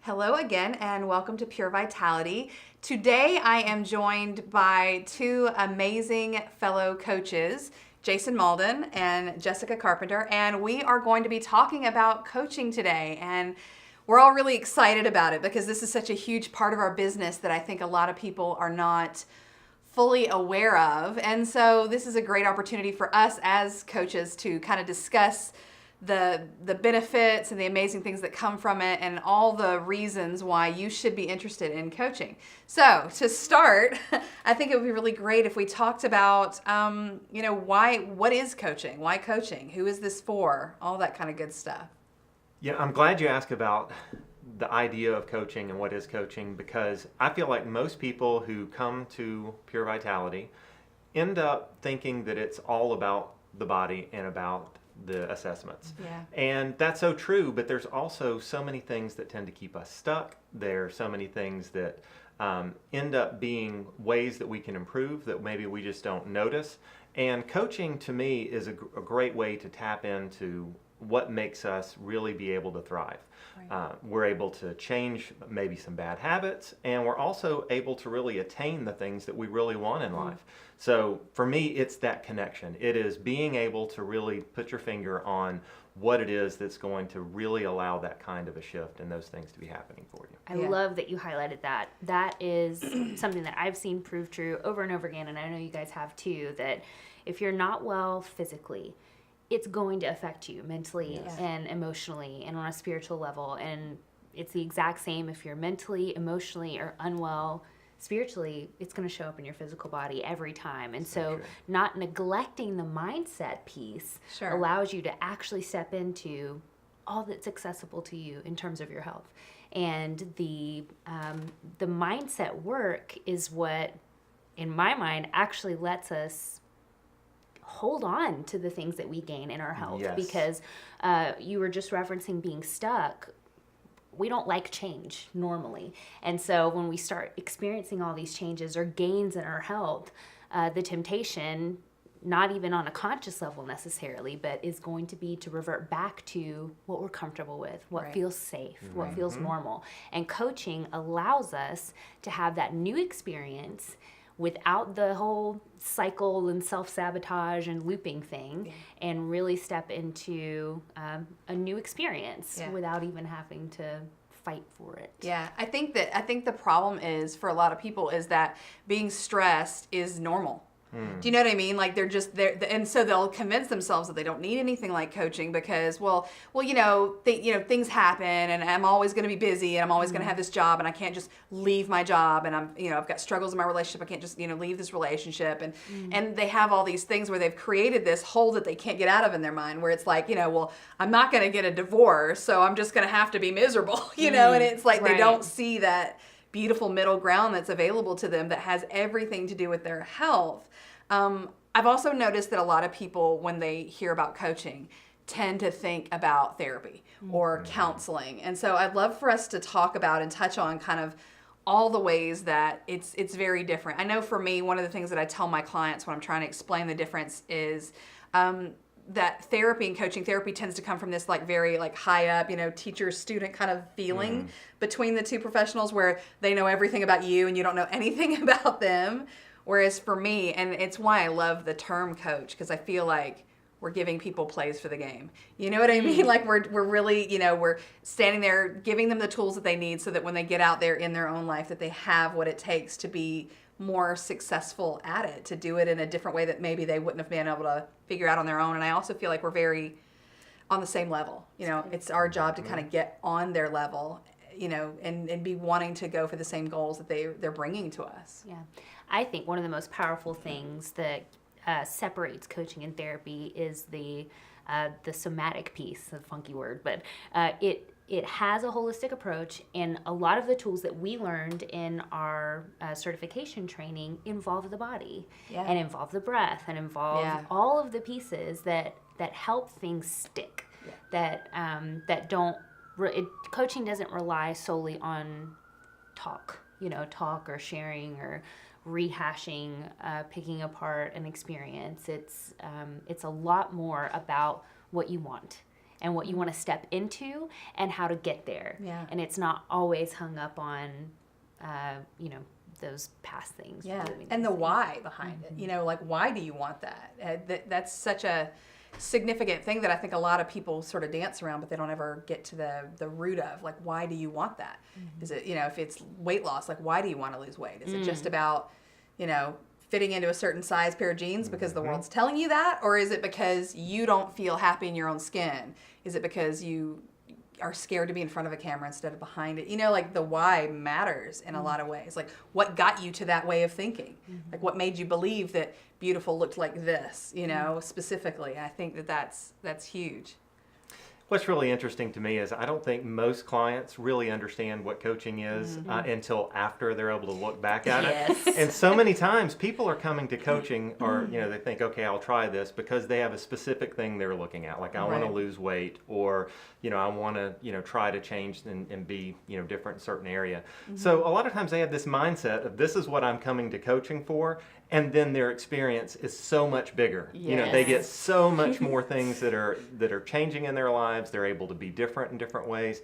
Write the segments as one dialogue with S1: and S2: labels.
S1: Hello again, and welcome to Pure Vitality. Today, I am joined by two amazing fellow coaches, Jason Malden and Jessica Carpenter, and we are going to be talking about coaching today. And we're all really excited about it because this is such a huge part of our business that I think a lot of people are not fully aware of. And so, this is a great opportunity for us as coaches to kind of discuss the benefits and the amazing things that come from it and all the reasons why you should be interested in coaching. So to start, I think it would be really great if we talked about, what is coaching? Why coaching? Who is this for? All that kind of good stuff.
S2: Yeah, I'm glad you asked about the idea of coaching and what is coaching, because I feel like most people who come to Pure Vitality end up thinking that it's all about the body and about the assessments.
S1: Yeah.
S2: And that's so true, but there's also so many things that tend to keep us stuck. There are so many things that end up being ways that we can improve that maybe we just don't notice. And coaching to me is a great way to tap into what makes us really be able to thrive.
S1: Right.
S2: We're able to change maybe some bad habits, and we're also able to really attain the things that we really want in life. So for me, it's that connection. It is being able to really put your finger on what it is that's going to really allow that kind of a shift and those things to be happening for you.
S3: I love that you highlighted that. That is something that I've seen prove true over and over again, and I know you guys have too, that if you're not well physically, it's going to affect you mentally and emotionally and on a spiritual level. And it's the exact same if you're mentally, emotionally, or unwell spiritually, it's going to show up in your physical body every time. And so not neglecting the mindset piece allows you to actually step into all that's accessible to you in terms of your health. And the mindset work is what, in my mind, actually lets us hold on to the things that we gain in our health.
S2: Yes.
S3: Because you were just referencing being stuck. We don't like change normally. And so when we start experiencing all these changes or gains in our health, the temptation, not even on a conscious level necessarily, but is going to be to revert back to what we're comfortable with, what feels safe, what feels normal. And coaching allows us to have that new experience without the whole cycle and self-sabotage and looping thing, and really step into a new experience without even having to fight for it.
S1: Yeah, I think the problem is for a lot of people is that being stressed is normal. Do you know what I mean? Like they're and so they'll convince themselves that they don't need anything like coaching because, things happen, and I'm always going to be busy, and I'm always going to have this job, and I can't just leave my job, and I've got struggles in my relationship. I can't just leave this relationship, and they have all these things where they've created this hole that they can't get out of in their mind, where it's like, I'm not going to get a divorce, so I'm just going to have to be miserable, and it's like they don't see that beautiful middle ground that's available to them that has everything to do with their health. I've also noticed that a lot of people, when they hear about coaching, tend to think about therapy or counseling. And so I'd love for us to talk about and touch on kind of all the ways that it's very different. I know for me, one of the things that I tell my clients when I'm trying to explain the difference is that therapy and coaching therapy tends to come from this very high up, teacher student kind of feeling between the two professionals where they know everything about you and you don't know anything about them. Whereas for me, and it's why I love the term coach, because I feel like we're giving people plays for the game. You know what I mean? Like we're really, we're standing there giving them the tools that they need so that when they get out there in their own life that they have what it takes to be more successful at it, to do it in a different way that maybe they wouldn't have been able to figure out on their own. And I also feel like we're very on the same level. It's our job to kind of get on their level, and be wanting to go for the same goals that they're bringing to us.
S3: Yeah. I think one of the most powerful things that separates coaching and therapy is the somatic piece, a funky word, but it has a holistic approach, and a lot of the tools that we learned in our certification training involve the body and involve the breath and involve all of the pieces that help things stick, that don't. Coaching doesn't rely solely on talk or sharing or rehashing, picking apart an experience. It's a lot more about what you want and what you want to step into and how to get there.
S1: Yeah.
S3: And it's not always hung up on, those past things.
S1: Yeah,
S3: doing
S1: and
S3: these
S1: the
S3: things.
S1: why behind it. Like, why do you want that? That's such a significant thing that I think a lot of people sort of dance around, but they don't ever get to the root of, like, why do you want that? Is it, if it's weight loss, like, why do you want to lose weight? Is it just about, fitting into a certain size pair of jeans because the world's telling you that? Or is it because you don't feel happy in your own skin? Is it because you are scared to be in front of a camera instead of behind it? Like, the why matters in a lot of ways. Like, what got you to that way of thinking? Like, what made you believe that beautiful looked like this, specifically? I think that's huge.
S2: What's really interesting to me is I don't think most clients really understand what coaching is until after they're able to look back at it. And so many times people are coming to coaching or, they think, okay, I'll try this because they have a specific thing they're looking at. Like, I want to lose weight, or, I want to, try to change and be, different in a certain area. So a lot of times they have this mindset of, this is what I'm coming to coaching for. And then their experience is so much bigger. They get so much more things that are changing in their lives. They're able to be different in different ways.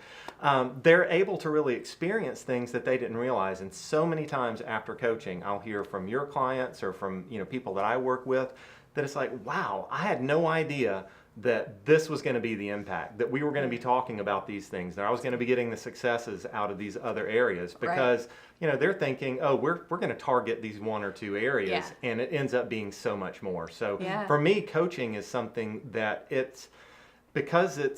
S2: They're able to really experience things that they didn't realize. And so many times after coaching, I'll hear from your clients or from people that I work with that it's like, wow, I had no idea that this was going to be the impact, that we were going to be talking about these things, that I was going to be getting the successes out of these other areas, because they're thinking, oh, we're going to target these one or two areas, and it ends up being so much more. So for me, coaching is something that because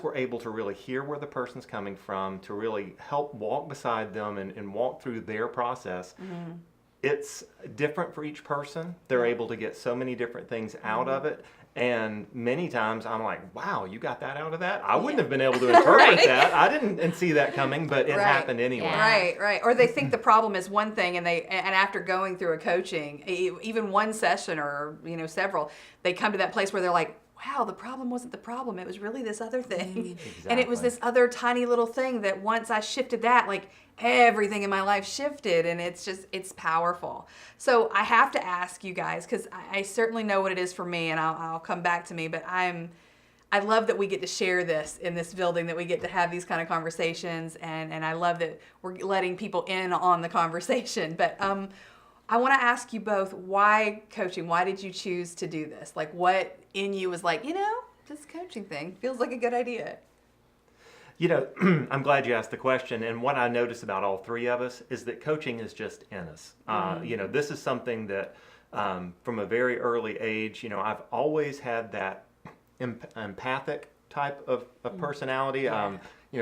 S2: we're able to really hear where the person's coming from, to really help walk beside them and walk through their process. It's different for each person. They're able to get so many different things out of it. And many times I'm like, wow, you got that out of that? I wouldn't have been able to interpret that. I didn't see that coming, but it happened anyway.
S3: Yeah.
S1: Right. Or they think the problem is one thing, and after going through a coaching, even one session or several, they come to that place where they're like, wow, the problem wasn't the problem. It was really this other thing.
S2: Exactly.
S1: And it was this other tiny little thing that once I shifted that, like, everything in my life shifted, and it's powerful. So I have to ask you guys, because I certainly know what it is for me, and I'll come back to me, but I love that we get to share this in this building, that we get to have these kind of conversations, and I love that we're letting people in on the conversation. But I want to ask you both, why coaching? Why did you choose to do this? Like, what in you was like, this coaching thing feels like a good idea?
S2: I'm glad you asked the question. And what I notice about all three of us is that coaching is just in us. This is something that from a very early age, I've always had that empathic type of personality,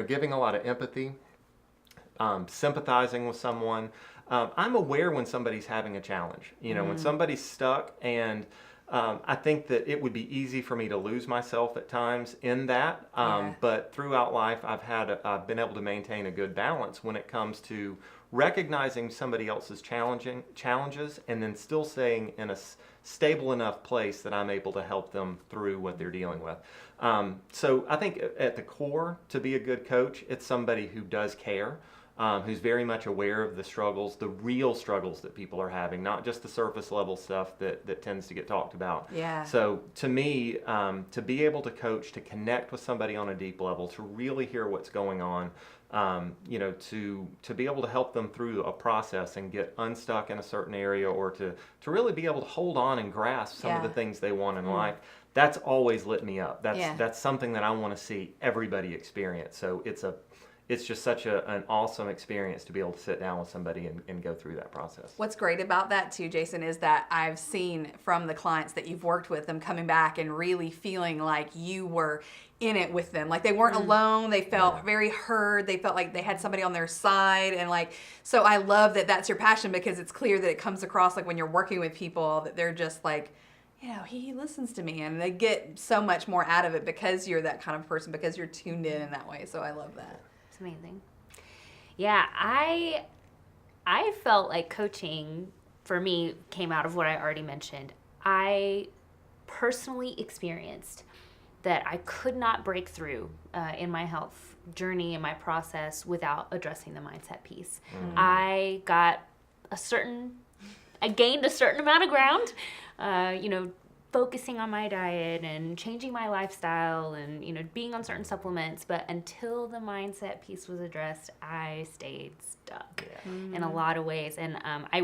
S2: giving a lot of empathy, sympathizing with someone. I'm aware when somebody's having a challenge, when somebody's stuck, and I think that it would be easy for me to lose myself at times in that. But throughout life, I've been able to maintain a good balance when it comes to recognizing somebody else's challenges and then still staying in a stable enough place that I'm able to help them through what they're dealing with. So I think at the core, to be a good coach, it's somebody who does care. Who's very much aware of the struggles, the real struggles that people are having, not just the surface level stuff that tends to get talked about.
S1: Yeah.
S2: So to me, to be able to coach, to connect with somebody on a deep level, to really hear what's going on, to be able to help them through a process and get unstuck in a certain area, or to really be able to hold on and grasp some of the things they want in life, that's always lit me up. That's something that I want to see everybody experience. So it's just such an awesome experience to be able to sit down with somebody and go through that process.
S1: What's great about that too, Jason, is that I've seen from the clients that you've worked with, them coming back and really feeling like you were in it with them. Like, they weren't alone. They felt very heard. They felt like they had somebody on their side. And so I love that that's your passion, because it's clear that it comes across, like, when you're working with people, that they're just like, he listens to me, and they get so much more out of it because you're that kind of person, because you're tuned in that way. So I love that.
S3: Amazing. Yeah, I felt like coaching for me came out of what I already mentioned. I personally experienced that I could not break through in my health journey and my process without addressing the mindset piece. I gained a certain amount of ground, focusing on my diet and changing my lifestyle and, you know, being on certain supplements. But until the mindset piece was addressed, I stayed stuck in a lot of ways. And I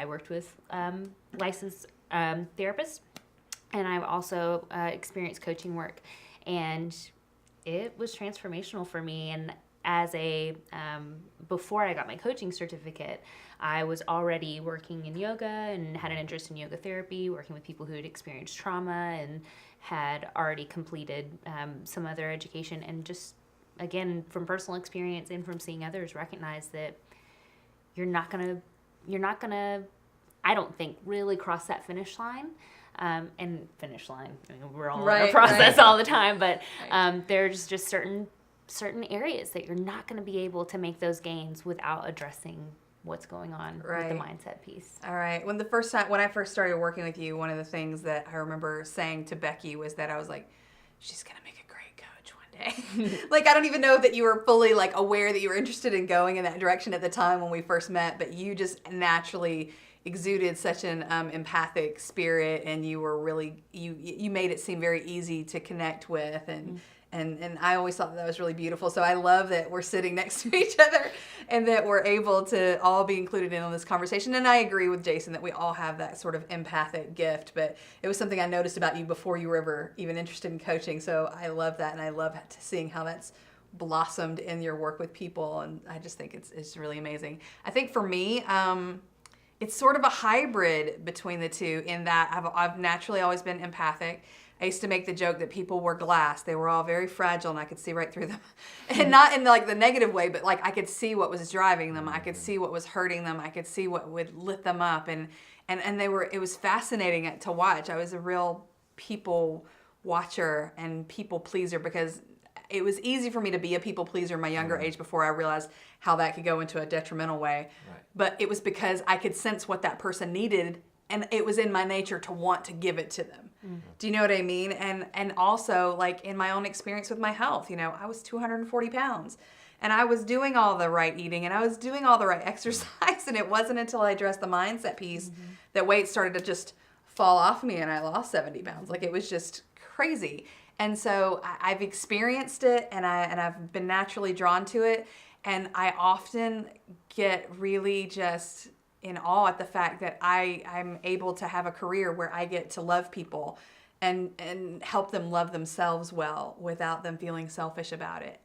S3: worked with licensed therapists, and I've also experienced coaching work, and it was transformational for me. And as before I got my coaching certificate, I was already working in yoga and had an interest in yoga therapy, working with people who had experienced trauma and had already completed some other education. And just, again, from personal experience and from seeing others, recognize that you're not gonna, I don't think, really cross that finish line. And finish line, I mean, we're all in a process all the time, but there's just certain areas that you're not going to be able to make those gains without addressing what's going on with the mindset piece.
S1: All right. When I first started working with you, one of the things that I remember saying to Becky was that I was like, she's going to make a great coach one day. Like, I don't even know that you were fully like aware that you were interested in going in that direction at the time when we first met, but you just naturally exuded such an empathic spirit, and you were really, you made it seem very easy to connect with, and I always thought that was really beautiful. So I love that we're sitting next to each other and that we're able to all be included in on this conversation. And I agree with Jason that we all have that sort of empathic gift, but it was something I noticed about you before you were ever even interested in coaching. So I love that, and I love seeing how that's blossomed in your work with people, and I just think it's really amazing. I think for me, it's sort of a hybrid between the two, in that I've naturally always been empathic. I used to make the joke that people were glass. They were all very fragile, and I could see right through them. And not in like the negative way, but like I could see what was driving them. I could see what was hurting them. I could see what would lit them up. And it was fascinating to watch. I was a real people watcher and people pleaser, because it was easy for me to be a people pleaser in my younger age before I realized how that could go into a detrimental way. Right. But it was because I could sense what that person needed, and it was in my nature to want to give it to them. Mm-hmm. Do you know what I mean? And also, like, in my own experience with my health, you know, I was 240 pounds, and I was doing all the right eating, and I was doing all the right exercise, and it wasn't until I addressed the mindset piece that weight started to just fall off me, and I lost 70 pounds. Like, it was just crazy. And so I've experienced it, and I've been naturally drawn to it, and I often get really just in awe at the fact that I'm able to have a career where I get to love people and help them love themselves well without them feeling selfish about it.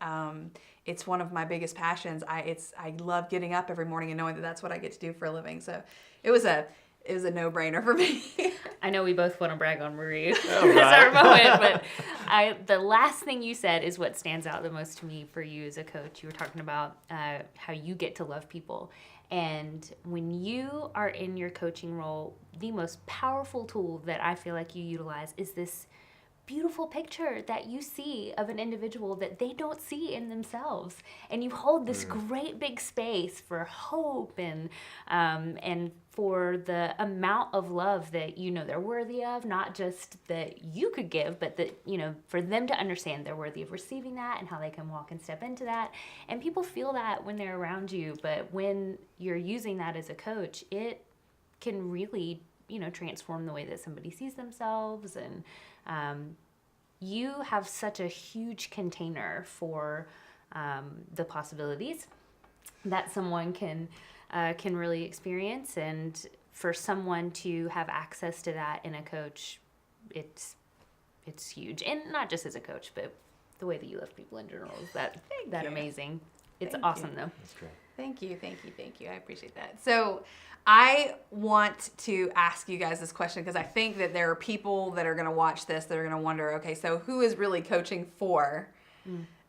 S1: It's one of my biggest passions. I love getting up every morning and knowing that that's what I get to do for a living. So it was a no-brainer for me.
S3: I know we both want to brag on Marie. It's our moment, but the last thing you said is what stands out the most to me for you as a coach. You were talking about how you get to love people. And when you are in your coaching role, the most powerful tool that I feel like you utilize is this beautiful picture that you see of an individual that they don't see in themselves, and you hold this great big space for hope and for the amount of love that you know they're worthy of, not just that you could give, but that, you know, for them to understand they're worthy of receiving that and how they can walk and step into that. And people feel that when they're around you, but when you're using that as a coach, it can really, you know, transform the way that somebody sees themselves. And you have such a huge container for the possibilities that someone can really experience. And for someone to have access to that in a coach, it's huge. And not just as a coach, but the way that you love people in general is that amazing. It's awesome, though.
S2: That's great.
S1: Thank you. I appreciate that. So I want to ask you guys this question, because I think that there are people that are going to watch this that are going to wonder, okay, so who is really coaching for?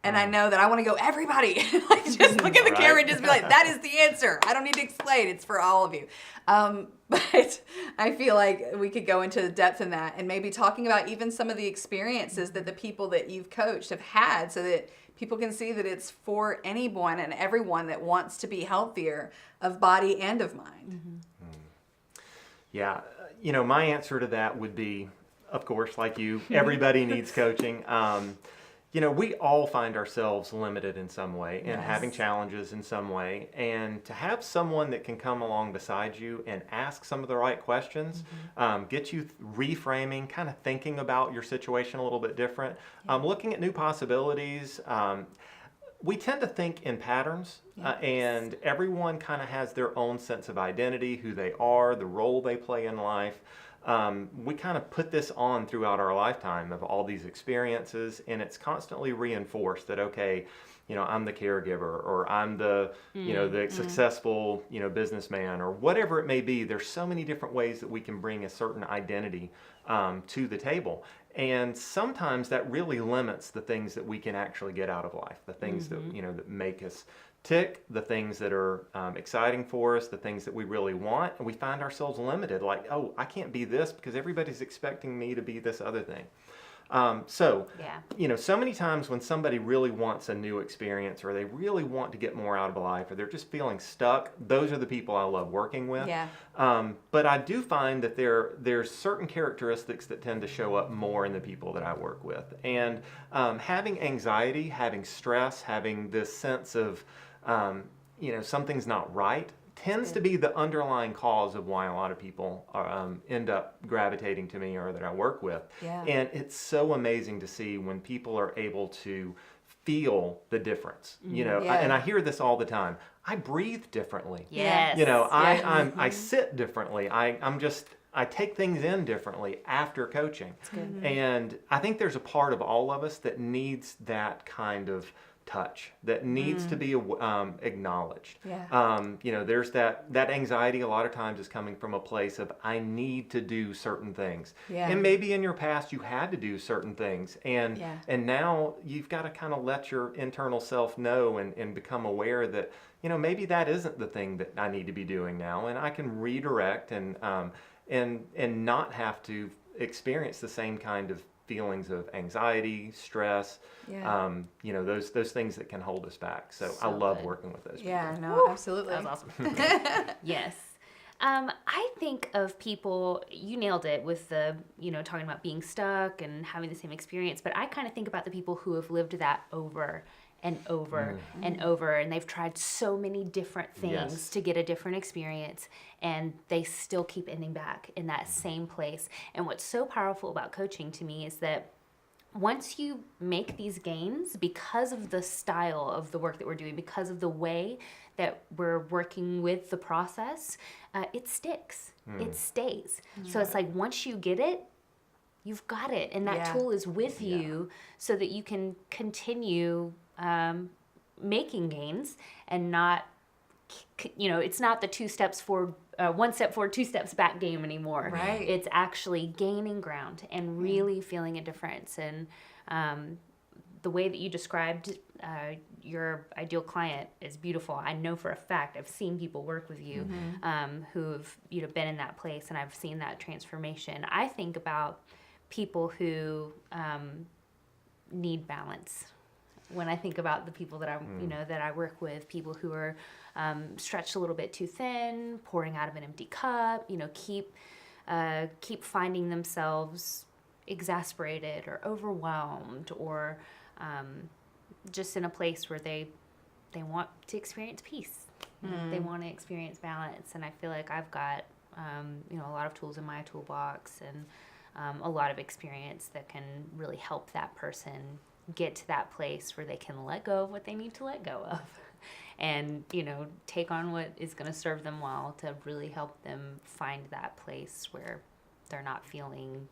S1: And I know that I want to go, everybody. Like, just look at the camera and just be like, that is the answer. I don't need to explain. It's for all of you. But I feel like we could go into the depth in that, and maybe talking about even some of the experiences that the people that you've coached have had, so that people can see that it's for anyone and everyone that wants to be healthier of body and of mind.
S2: Yeah, you know, my answer to that would be, of course, like you, everybody needs coaching. we all find ourselves limited in some way and
S1: Yes.
S2: having challenges in some way. And to have someone that can come along beside you and ask some of the right questions, get you reframing, kind of thinking about your situation a little bit different, looking at new possibilities. We tend to think in patterns, and everyone kind of has their own sense of identity, who they are, the role they play in life. We kind of put this on throughout our lifetime of all these experiences, and it's constantly reinforced that, okay, I'm the caregiver, or I'm the, the successful, businessman, or whatever it may be. There's so many different ways that we can bring a certain identity to the table. And sometimes that really limits the things that we can actually get out of life, the things that, that make us tick, the things that are exciting for us, the things that we really want. And we find ourselves limited, like, oh, I can't be this because everybody's expecting me to be this other thing. So many times when somebody really wants a new experience, or they really want to get more out of life, or they're just feeling stuck, those are the people I love working with.
S1: Yeah.
S2: But I do find that there's certain characteristics that tend to show up more in the people that I work with. And having anxiety, having stress, having this sense of, something's not right, tends to be the underlying cause of why a lot of people end up gravitating to me or that I work with.
S1: Yeah.
S2: And it's so amazing to see when people are able to feel the difference. And I hear this all the time. I breathe differently.
S3: Yes.
S2: I sit differently. I take things in differently after coaching.
S3: That's good.
S2: And I think there's a part of all of us that needs that kind of touch, that needs to be acknowledged.
S1: Yeah.
S2: There's that anxiety a lot of times is coming from a place of, I need to do certain things.
S1: Yeah.
S2: And maybe in your past you had to do certain things, and now you've got to kind of let your internal self know and become aware that, maybe that isn't the thing that I need to be doing now, and I can redirect and not have to experience the same kind of feelings of anxiety, stress, those things that can hold us back. So I love
S3: good.
S2: working with those
S1: Yeah,
S2: people.
S1: no, absolutely.
S3: That was awesome. Yes. I think of people, you nailed it with the, talking about being stuck and having the same experience, but I kind of think about the people who have lived that over and over and over, and they've tried so many different things to get a different experience, and they still keep ending back in that same place. And what's so powerful about coaching to me is that once you make these gains, because of the style of the work that we're doing, because of the way that we're working with the process, it sticks. It stays. So it's like once you get it, you've got it, and that tool is with you so that you can continue making gains and not, it's not the 2 steps forward, 1 step forward, 2 steps back game anymore.
S1: Right.
S3: It's actually gaining ground and really feeling a difference. And the way that you described your ideal client is beautiful. I know for a fact, I've seen people work with you who've been in that place, and I've seen that transformation. I think about people who need balance. When I think about the people that that I work with, people who are stretched a little bit too thin, pouring out of an empty cup, keep finding themselves exasperated or overwhelmed, or just in a place where they want to experience peace. They want to experience balance, and I feel like I've got a lot of tools in my toolbox and a lot of experience that can really help that person get to that place where they can let go of what they need to let go of and, take on what is going to serve them well to really help them find that place where they're not feeling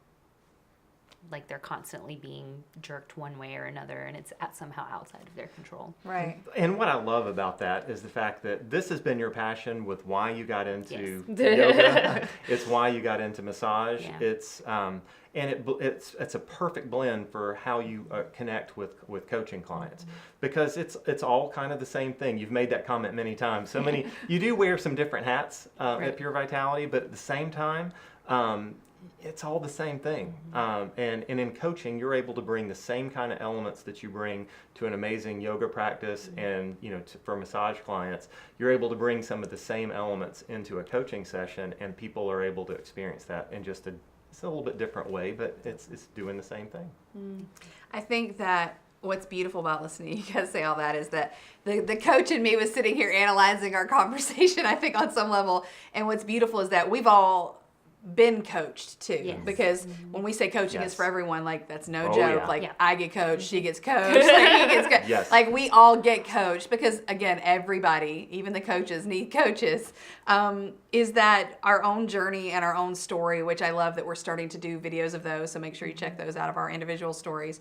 S3: like they're constantly being jerked one way or another, and it's somehow outside of their control.
S1: Right.
S2: And what I love about that is the fact that this has been your passion with why you got into
S3: Yes.
S2: yoga. It's why you got into massage.
S3: Yeah.
S2: It's it's a perfect blend for how you connect with coaching clients, because it's all kind of the same thing. You've made that comment many times. So many you do wear some different hats at Pure Vitality, but at the same time, it's all the same thing. And in coaching, you're able to bring the same kind of elements that you bring to an amazing yoga practice, and for massage clients, you're able to bring some of the same elements into a coaching session, and people are able to experience that in it's a little bit different way, but it's doing the same thing.
S1: I think that what's beautiful about listening to you guys say all that is that the coach in me was sitting here analyzing our conversation, I think, on some level. And what's beautiful is that we've all been coached too.
S3: Yes.
S1: Because when we say coaching is
S2: Yes.
S1: for everyone, like that's no
S2: Oh,
S1: joke.
S2: yeah.
S1: Like
S3: Yeah.
S1: I get coached, she gets coached, like he gets coached.
S2: Yes.
S1: Like we all get coached because again, everybody, even the coaches, need coaches. Is that our own journey and our own story, which I love that we're starting to do videos of those. So make sure you check those out of our individual stories.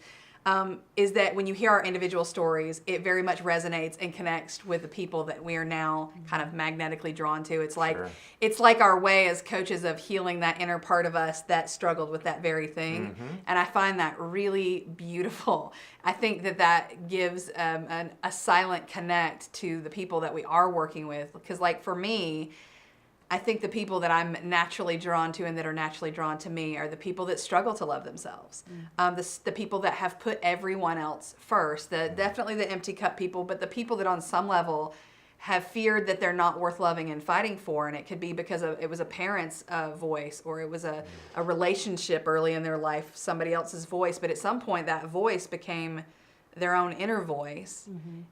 S1: Is that when you hear our individual stories, it very much resonates and connects with the people that we are now kind of magnetically drawn to. It's like
S2: Sure.
S1: it's like our way as coaches of healing that inner part of us that struggled with that very thing. And I find that really beautiful. I think that gives a silent connect to the people that we are working with. Because like for me, I think the people that I'm naturally drawn to and that are naturally drawn to me are the people that struggle to love themselves. The people that have put everyone else first. Definitely the empty cup people, but the people that on some level have feared that they're not worth loving and fighting for. And it could be because it was a parent's voice, or it was a relationship early in their life, somebody else's voice. But at some point that voice became their own inner voice,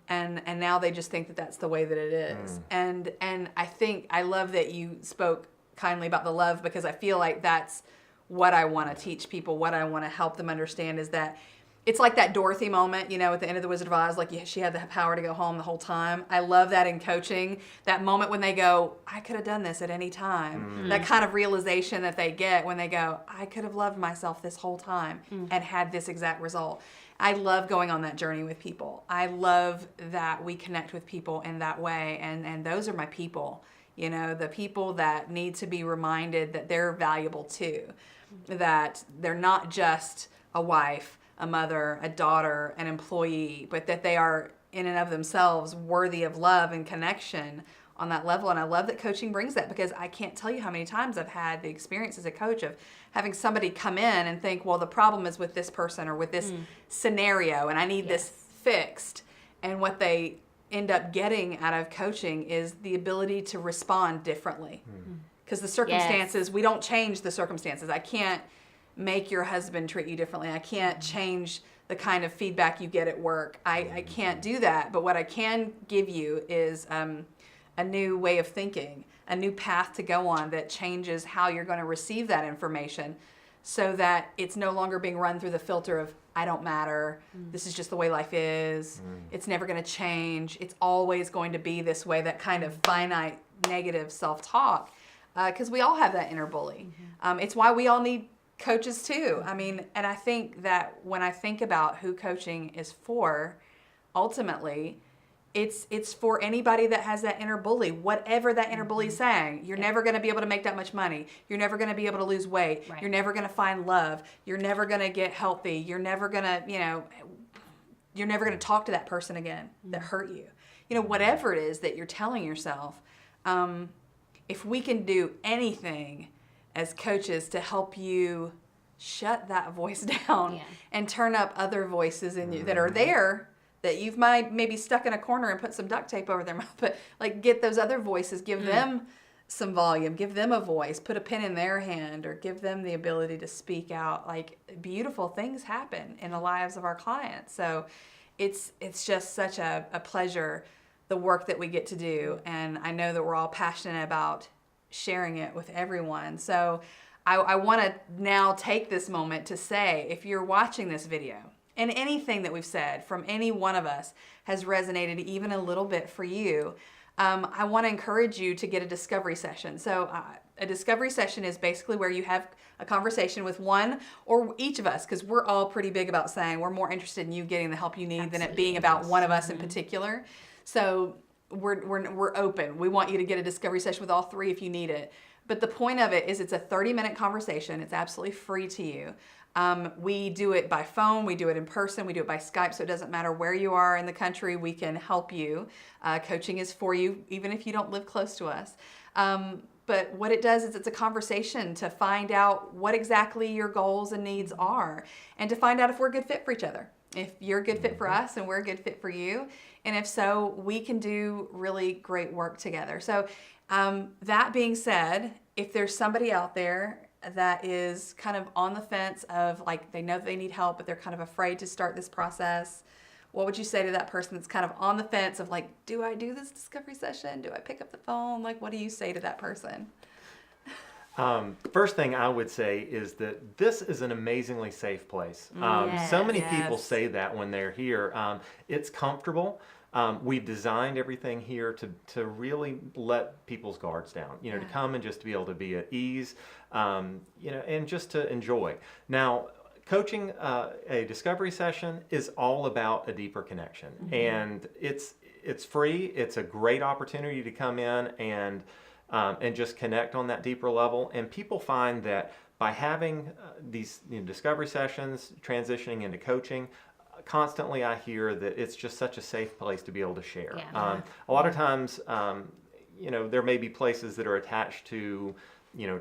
S1: and now they just think that that's the way that it is. And I think I love that you spoke kindly about the love, because I feel like that's what I want to teach people, what I want to help them understand is that it's like that Dorothy moment, at the end of The Wizard of Oz, like she had the power to go home the whole time. I love that in coaching, that moment when they go, I could have done this at any time. That kind of realization that they get when they go, I could have loved myself this whole time and had this exact result. I love going on that journey with people. I love that we connect with people in that way, and those are my people. The people that need to be reminded that they're valuable too, that they're not just a wife, a mother, a daughter, an employee, but that they are in and of themselves worthy of love and connection on that level. And I love that coaching brings that, because I can't tell you how many times I've had the experience as a coach of having somebody come in and think, well, the problem is with this person or with this scenario, and I need this fixed. And what they end up getting out of coaching is the ability to respond differently. Because the circumstances, we don't change the circumstances. I can't make your husband treat you differently. I can't change the kind of feedback you get at work. I can't do that. But what I can give you is a new way of thinking, a new path to go on that changes how you're going to receive that information, so that it's no longer being run through the filter of, I don't matter, this is just the way life is, it's never going to change, it's always going to be this way, that kind of finite negative self-talk, because we all have that inner bully. It's why we all need coaches too. And I think that when I think about who coaching is for, ultimately, it's for anybody that has that inner bully, whatever that inner bully is saying. You're never going to be able to make that much money. You're never going to be able to lose weight.
S3: Right.
S1: You're never going to find love. You're never going to get healthy. You're never going to, you're never going to talk to that person again that hurt you. Whatever it is that you're telling yourself, if we can do anything as coaches to help you shut that voice down and turn up other voices in you that are there, that you've maybe stuck in a corner and put some duct tape over their mouth, but like get those other voices, give them some volume, give them a voice, put a pen in their hand, or give them the ability to speak out. Like, beautiful things happen in the lives of our clients. So it's just such a pleasure, the work that we get to do. And I know that we're all passionate about sharing it with everyone. So I want to now take this moment to say, if you're watching this video and anything that we've said from any one of us has resonated even a little bit for you, I want to encourage you to get a discovery session. So a discovery session is basically where you have a conversation with one or each of us, because we're all pretty big about saying we're more interested in you getting the help you need than it being about one of us in particular. So we're open. We want you to get a discovery session with all three if you need it. But the point of it is it's a 30-minute conversation. It's absolutely free to you. We do it by phone, we do it in person, we do it by Skype, so it doesn't matter where you are in the country, we can help you. Coaching is for you, even if you don't live close to us. But what it does is it's a conversation to find out what exactly your goals and needs are, and to find out if we're a good fit for each other. If you're a good fit for us and we're a good fit for you, and if so, we can do really great work together. So that being said, if there's somebody out there that is kind of on the fence of, like, they know that they need help, but they're kind of afraid to start this process, what would you say to that person that's kind of on the fence of like, do I do this discovery session? Do I pick up the phone? Like, what do you say to that person?
S2: First thing I would say is that this is an amazingly safe place.
S3: Yes.
S2: So many people
S1: Yes.
S2: say that when they're here. It's comfortable. We've designed everything here to really let people's guards down, to come and just to be able to be at ease, and just to enjoy. Now, coaching a discovery session is all about a deeper connection, and it's free. It's a great opportunity to come in and just connect on that deeper level. And people find that by having these discovery sessions, transitioning into coaching, constantly I hear that it's just such a safe place to be able to share.
S3: Yeah.
S2: A lot of times, there may be places that are attached to,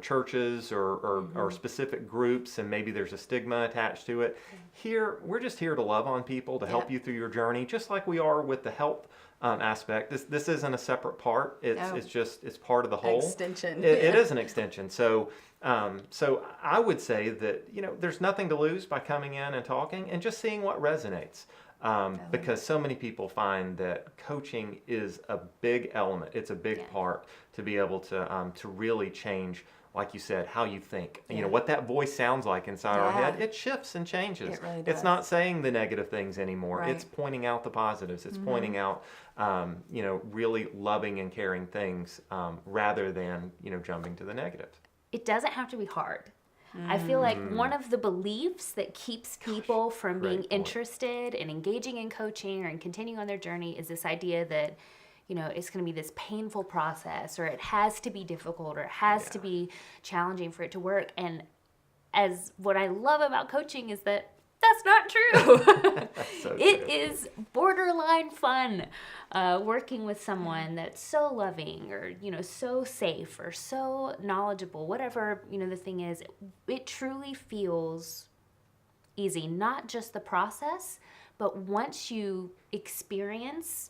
S2: churches or specific groups, and maybe there's a stigma attached to it. Here, we're just here to love on people, to help you through your journey, just like we are with the help aspect. This isn't a separate part. It's part of the whole.
S1: Extension.
S2: It is an extension. So I would say that there's nothing to lose by coming in and talking and just seeing what resonates. Because so many people find that coaching is a big element. It's a big part to be able to really change, like you said, how you think. What that voice sounds like inside our head, it shifts and changes.
S1: It really
S2: It's
S1: does.
S2: not saying the negative things anymore.
S1: Right.
S2: It's pointing out the positives. It's pointing out, really loving and caring things rather than, jumping to the negatives.
S3: It doesn't have to be hard. I feel like one of the beliefs that keeps people from being
S2: great point.
S3: interested in engaging in coaching or in continuing on their journey is this idea that, it's going to be this painful process, or it has to be difficult, or it has to be challenging for it to work. And as what I love about coaching is that that's not true.
S2: So
S3: It
S2: true.
S3: is borderline fun working with someone that's so loving, or so safe, or so knowledgeable, whatever the thing is. It truly feels easy, not just the process, but once you experience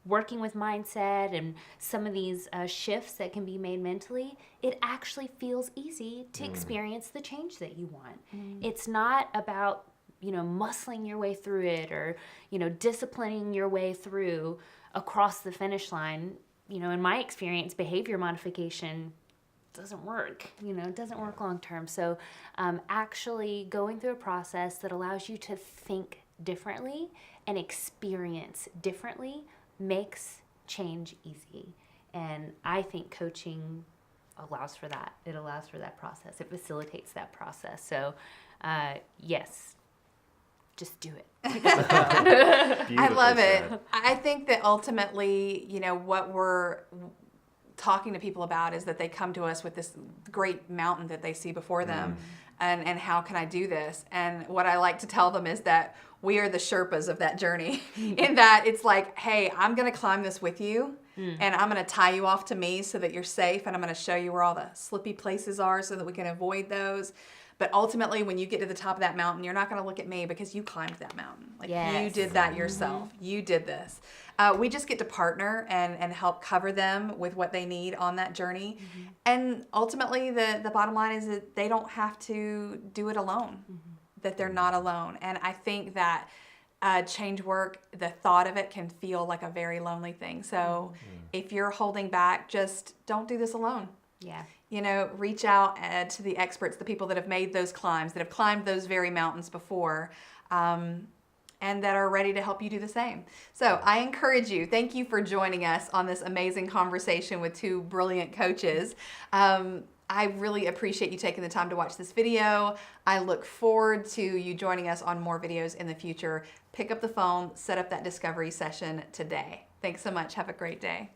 S3: working with mindset and some of these shifts that can be made mentally, it actually feels easy to experience the change that you want. It's not about muscling your way through it, or disciplining your way through across the finish line. In my experience, behavior modification doesn't work. It doesn't work long term. So actually going through a process that allows you to think differently and experience differently makes change easy. And I think coaching allows for that. It allows for that process. It facilitates that process. So yes, just do it.
S1: I
S2: Beautifully
S1: love
S2: said.
S1: it. I think that ultimately, what we're talking to people about is that they come to us with this great mountain that they see before them, and how can I do this? And what I like to tell them is that we are the Sherpas of that journey, in that it's like, hey, I'm going to climb this with you, and I'm going to tie you off to me so that you're safe, and I'm going to show you where all the slippy places are so that we can avoid those. But ultimately, when you get to the top of that mountain, you're not going to look at me because you climbed that mountain. Like, you
S3: Yes.
S1: did that yourself. You did this. We just get to partner and help cover them with what they need on that journey. And ultimately, the bottom line is that they don't have to do it alone, that they're not alone. And I think that change work, the thought of it can feel like a very lonely thing. So if you're holding back, just don't do this alone.
S3: Yeah.
S1: Reach out to the experts, the people that have made those climbs, that have climbed those very mountains before, and that are ready to help you do the same. So I encourage you, thank you for joining us on this amazing conversation with two brilliant coaches. I really appreciate you taking the time to watch this video. I look forward to you joining us on more videos in the future. Pick up the phone, set up that discovery session today. Thanks so much. Have a great day.